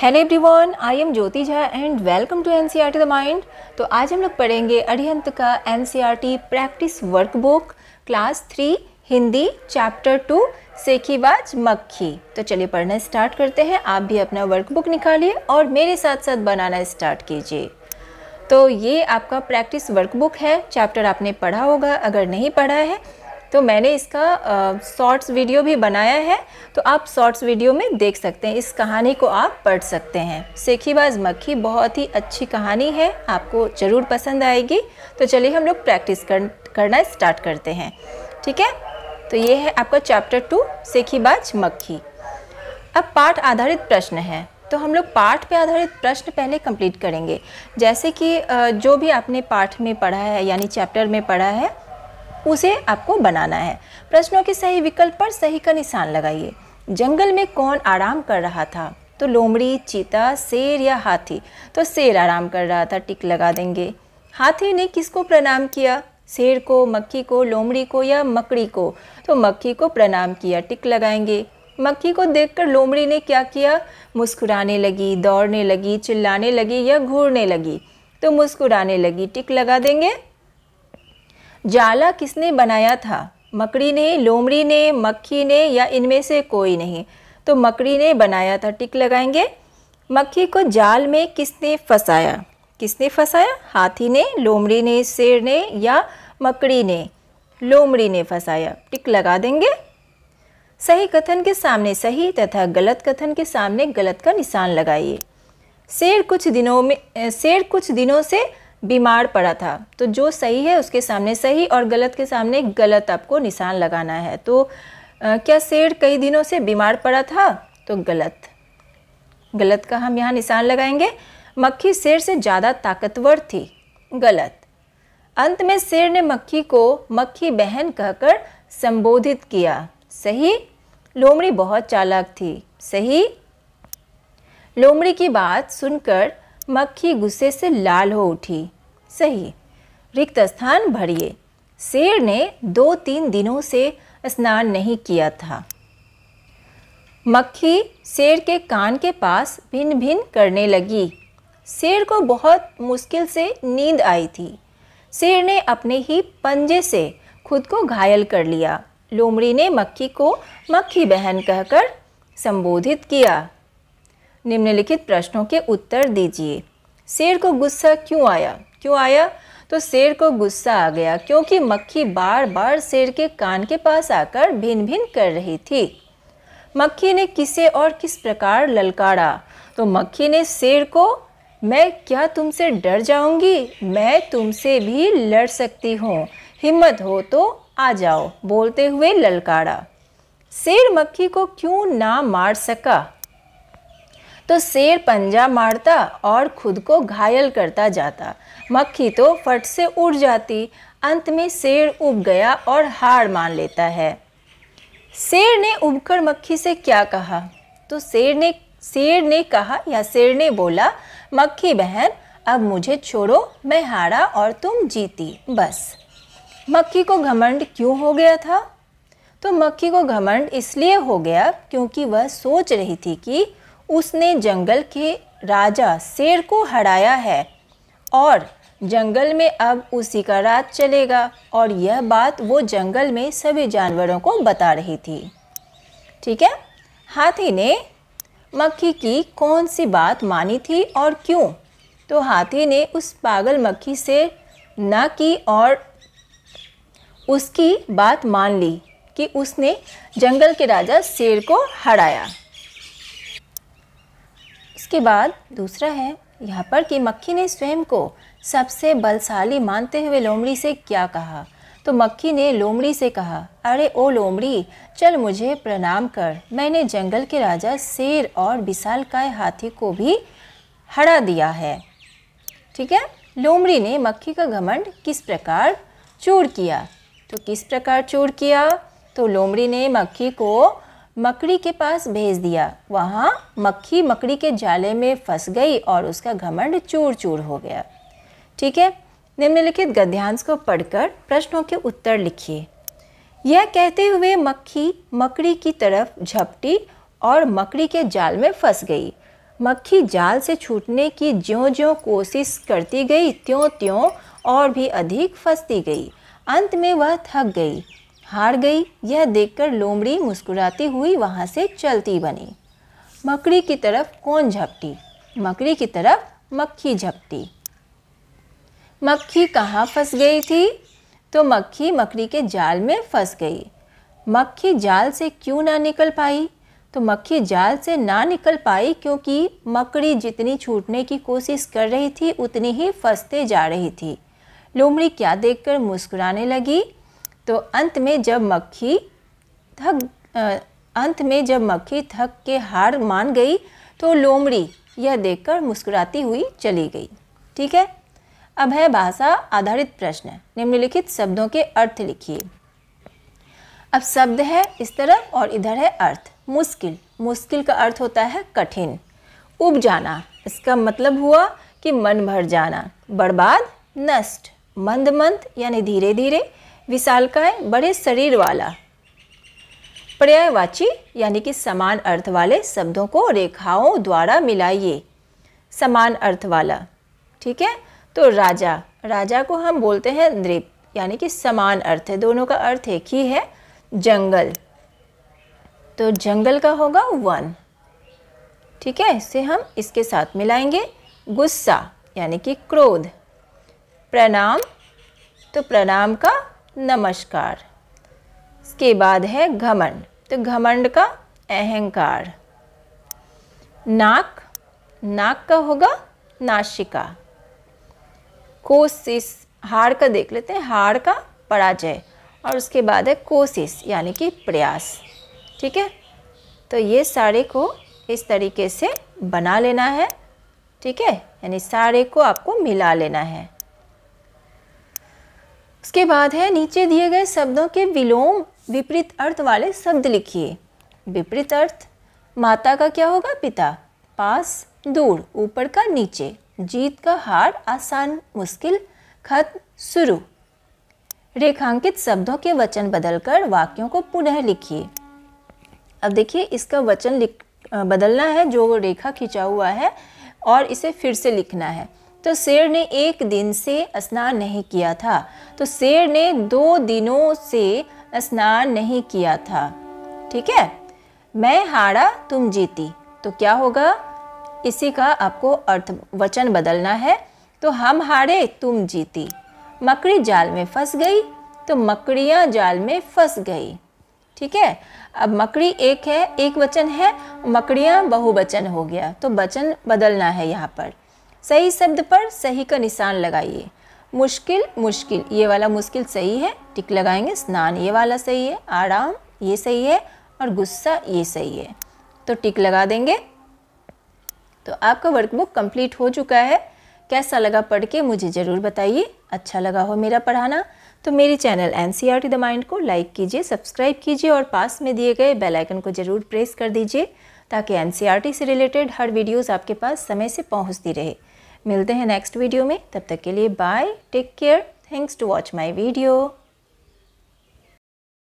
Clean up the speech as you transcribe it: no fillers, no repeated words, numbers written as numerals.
Hello everyone, I am Jyoti Jha and welcome to NCERT the mind. तो आज हम लोग पढ़ेंगे अरिहंत का NCERT practice workbook class 3 Hindi chapter 2 सेखीबाज मक्खी। तो चलिए पढ़ना स्टार्ट करते हैं। आप भी अपना वर्कबुक निकालिए और मेरे साथ साथ बनाना स्टार्ट कीजिए। तो ये आपका प्रैक्टिस वर्कबुक है। चैप्टर आपने पढ़ा होगा, अगर नहीं पढ़ा है तो मैंने इसका शॉर्ट्स वीडियो भी बनाया है, तो आप शॉर्ट्स वीडियो में देख सकते हैं। इस कहानी को आप पढ़ सकते हैं। सेखीबाज मक्खी बहुत ही अच्छी कहानी है, आपको ज़रूर पसंद आएगी। तो चलिए हम लोग प्रैक्टिस करना स्टार्ट करते हैं। ठीक है, तो ये है आपका चैप्टर 2 सेखीबाज मक्खी। अब पाठ आधारित प्रश्न है, तो हम लोग पाठ पे आधारित प्रश्न पहले कंप्लीट करेंगे। जैसे कि जो भी आपने पाठ में पढ़ा है यानी चैप्टर में पढ़ा है उसे आपको बनाना है। प्रश्नों के सही विकल्प पर सही का निशान लगाइए। जंगल में कौन आराम कर रहा था? तो लोमड़ी, चीता, शेर या हाथी? तो शेर आराम कर रहा था, टिक लगा देंगे। हाथी ने किसको प्रणाम किया? शेर को, मक्खी को, लोमड़ी को या मकड़ी को? तो मक्खी को प्रणाम किया, टिक लगाएंगे। मक्खी को देखकर लोमड़ी ने क्या किया? मुस्कुराने लगी, दौड़ने लगी, चिल्लाने लगी या घूरने लगी? तो मुस्कुराने लगी, टिक लगा देंगे। जाला किसने बनाया था? मकड़ी ने, लोमड़ी ने, मक्खी ने या इनमें से कोई नहीं? तो मकड़ी ने बनाया था, टिक लगाएंगे। मक्खी को जाल में किसने फंसाया? किसने फंसाया? हाथी ने, लोमड़ी ने, शेर ने या मकड़ी ने? लोमड़ी ने फंसाया, टिक लगा देंगे। सही कथन के सामने सही तथा गलत कथन के सामने गलत का निशान लगाइए। शेर कुछ दिनों से बीमार पड़ा था। तो जो सही है उसके सामने सही और गलत के सामने गलत आपको निशान लगाना है। तो क्या शेर कई दिनों से बीमार पड़ा था? तो गलत, गलत का हम यहाँ निशान लगाएंगे। मक्खी शेर से ज़्यादा ताकतवर थी, गलत। अंत में शेर ने मक्खी को मक्खी बहन कहकर संबोधित किया, सही। लोमड़ी बहुत चालाक थी, सही। लोमड़ी की बात सुनकर मक्खी गुस्से से लाल हो उठी, सही। रिक्त स्थान भरिए। शेर ने 2-3 दिनों से स्नान नहीं किया था। मक्खी शेर के कान के पास भिन भिन करने लगी। शेर को बहुत मुश्किल से नींद आई थी। शेर ने अपने ही पंजे से खुद को घायल कर लिया। लोमड़ी ने मक्खी को मक्खी बहन कहकर संबोधित किया। निम्नलिखित प्रश्नों के उत्तर दीजिए। शेर को गुस्सा क्यों आया? क्यों आया? तो शेर को गुस्सा आ गया क्योंकि मक्खी बार बार शेर के कान के पास आकर भिन भिन कर रही थी। मक्खी ने किसे और किस प्रकार ललकारा? तो मक्खी ने शेर को, मैं क्या तुमसे डर जाऊंगी? मैं तुमसे भी लड़ सकती हूँ, हिम्मत हो तो आ जाओ, बोलते हुए ललकारा। शेर मक्खी को क्यों ना मार सका? तो शेर पंजा मारता और खुद को घायल करता जाता, मक्खी तो फट से उड़ जाती। अंत में शेर उब गया और हार मान लेता है। शेर ने उबकर मक्खी से क्या कहा? तो शेर ने कहा या शेर ने बोला, मक्खी बहन अब मुझे छोड़ो, मैं हारा और तुम जीती, बस। मक्खी को घमंड क्यों हो गया था? तो मक्खी को घमंड इसलिए हो गया क्योंकि वह सोच रही थी कि उसने जंगल के राजा शेर को हराया है और जंगल में अब उसी का राज चलेगा, और यह बात वो जंगल में सभी जानवरों को बता रही थी। ठीक है। हाथी ने मक्खी की कौन सी बात मानी थी और क्यों? तो हाथी ने उस पागल मक्खी से ना की और उसकी बात मान ली कि उसने जंगल के राजा शेर को हराया। इसके बाद दूसरा है यहाँ पर कि मक्खी ने स्वयं को सबसे बलशाली मानते हुए लोमड़ी से क्या कहा? तो मक्खी ने लोमड़ी से कहा, अरे ओ लोमड़ी, चल मुझे प्रणाम कर, मैंने जंगल के राजा शेर और विशालकाय हाथी को भी हरा दिया है। ठीक है। लोमड़ी ने मक्खी का घमंड किस प्रकार चूर किया? तो किस प्रकार चूर किया? तो लोमड़ी ने मक्खी को मकड़ी के पास भेज दिया। वहाँ मक्खी मकड़ी के जाले में फंस गई और उसका घमंड चूर चूर हो गया। ठीक है। निम्नलिखित गद्यांश को पढ़कर प्रश्नों के उत्तर लिखिए। यह कहते हुए मक्खी मकड़ी की तरफ झपटी और मकड़ी के जाल में फंस गई। मक्खी जाल से छूटने की ज्यों-ज्यों कोशिश करती गई, त्यों-त्यों और भी अधिक फंसती गई। अंत में वह थक गई, हार गई। यह देखकर लोमड़ी मुस्कुराती हुई वहाँ से चलती बनी। मकड़ी की तरफ कौन झपटी? मकड़ी की तरफ मक्खी झपटी। मक्खी कहाँ फंस गई थी? तो मक्खी मकड़ी के जाल में फंस गई। मक्खी जाल से क्यों ना निकल पाई? तो मक्खी जाल से ना निकल पाई क्योंकि मकड़ी जितनी छूटने की कोशिश कर रही थी उतनी ही फंसते जा रही थी। लोमड़ी क्या देखकर मुस्कुराने लगी? तो अंत में जब मक्खी थक के हार मान गई तो लोमड़ी यह देखकर मुस्कुराती हुई चली गई। ठीक है, अब है भाषा आधारित प्रश्न। निम्नलिखित शब्दों के अर्थ लिखिए। अब शब्द है इस तरफ और इधर है अर्थ। मुश्किल, मुश्किल का अर्थ होता है कठिन। उब जाना, इसका मतलब हुआ कि मन भर जाना। बर्बाद, नष्ट। मंद मंद यानी धीरे धीरे। विशालकाय, बड़े शरीर वाला। पर्यायवाची यानी कि समान अर्थ वाले शब्दों को रेखाओं द्वारा मिलाइए। समान अर्थ वाला, ठीक है। तो राजा, राजा को हम बोलते हैं नृप, यानी कि समान अर्थ है, दोनों का अर्थ एक ही है। जंगल, तो जंगल का होगा वन, ठीक है। इसे हम इसके साथ मिलाएंगे। गुस्सा यानी कि क्रोध। प्रणाम, तो प्रणाम का नमस्कार। इसके बाद है घमंड, तो घमंड का अहंकार। नाक, नाक का होगा नासिका। कोशिश, हार का देख लेते हैं, हार का पराजय। और उसके बाद है कोशिश यानी कि प्रयास, ठीक है। तो ये सारे को इस तरीके से बना लेना है, ठीक है, यानी सारे को आपको मिला लेना है। उसके बाद है नीचे दिए गए शब्दों के विलोम विपरीत अर्थ वाले शब्द लिखिए। विपरीत अर्थ, माता का क्या होगा? पिता। पास, दूर, ऊपर का नीचे। जीत का हार, आसान मुश्किल। खत्म, शुरू। रेखांकित शब्दों के वचन बदलकर वाक्यों को पुनः लिखिए। अब देखिए इसका वचन बदलना है, जो रेखा खींचा हुआ है, और इसे फिर से लिखना है। तो शेर ने एक दिन से स्नान नहीं किया था। तो शेर ने 2 दिनों से स्नान नहीं किया था, ठीक है। मैं हारा तुम जीती, तो क्या होगा? इसी का आपको अर्थ वचन बदलना है। तो हम हारे तुम जीती। मकड़ी जाल में फंस गई, तो मकड़ियाँ जाल में फंस गई, ठीक है। अब मकड़ी एक है, एक वचन है, मकड़ियाँ बहुवचन हो गया, तो वचन बदलना है यहाँ पर। सही शब्द पर सही का निशान लगाइए। मुश्किल, मुश्किल, ये वाला मुश्किल सही है, टिक लगाएंगे। स्नान, ये वाला सही है। आराम, ये सही है। और गुस्सा, ये सही है, तो टिक लगा देंगे। तो आपका वर्कबुक कंप्लीट हो चुका है। कैसा लगा पढ़ के मुझे ज़रूर बताइए। अच्छा लगा हो मेरा पढ़ाना तो मेरी चैनल NCERT द माइंड को लाइक कीजिए, सब्सक्राइब कीजिए और पास में दिए गए बेल आइकन को ज़रूर प्रेस कर दीजिए ताकि NCERT से रिलेटेड हर वीडियोस आपके पास समय से पहुंचती रहे। मिलते हैं नेक्स्ट वीडियो में, तब तक के लिए bye, take care, thanks to watch my video.